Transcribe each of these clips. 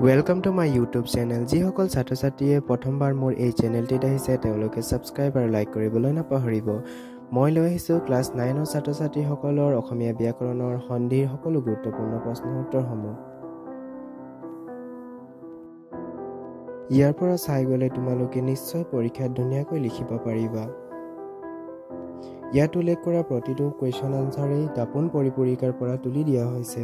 Welcome to my YouTube channel. যিসকল ছাত্ৰ-ছাত্ৰীয়ে প্ৰথমবাৰ মোৰ এই চেনেলটিত আহিছে তেওঁলোকে সাবস্ক্ৰাইব আৰু লাইক কৰিবলৈ নাপাহৰিব। মই লৈ আহিছো ক্লাছ 9 ৰ ছাত্ৰ-ছাত্ৰীসকলৰ অসমীয়া ব্যাকৰণৰ সন্ধিৰ সকলো গুৰুত্বপূৰ্ণ প্ৰশ্নৰ উত্তৰসমূহ। ইয়াৰ পৰা চাই গ'লে তোমালোকে নিশ্চয় পৰীক্ষাত ধুনীয়াকৈ লিখিব পাৰিবা। ইয়াত উল্লেখ কৰা প্ৰতিটো কুৱেশ্যন আনসাৰেই দাপোন পৰিপূৰিকাৰ পৰা তুলি দিয়া হৈছে।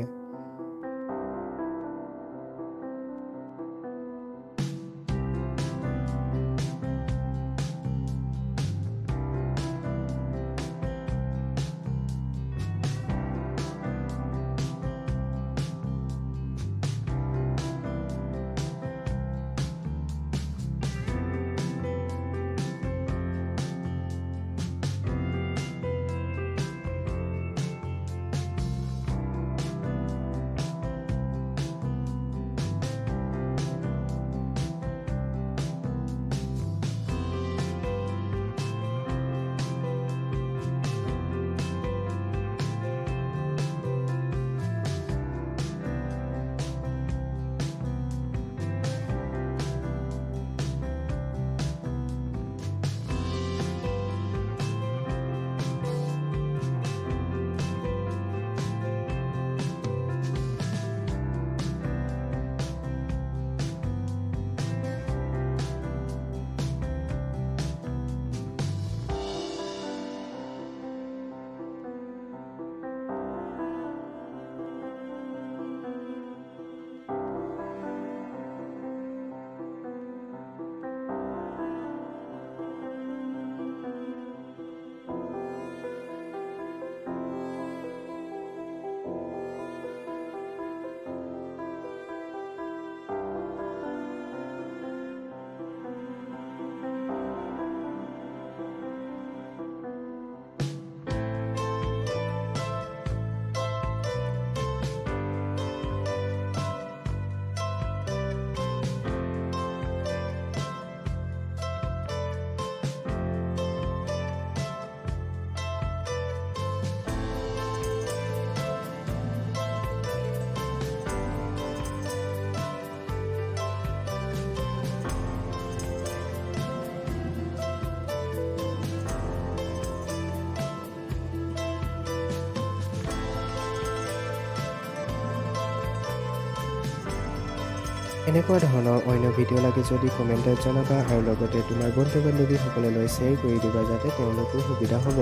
এনেকুৱা ধৰণৰ অন্য ভিডিঅ' লাগে যদি কমেণ্টত জনাবা আৰু লগতে তোমাৰ বন্ধু বান্ধৱীসকললৈ শ্বেয়াৰ কৰি দিবা যাতে তেওঁলোকৰ সুবিধা হ'ব।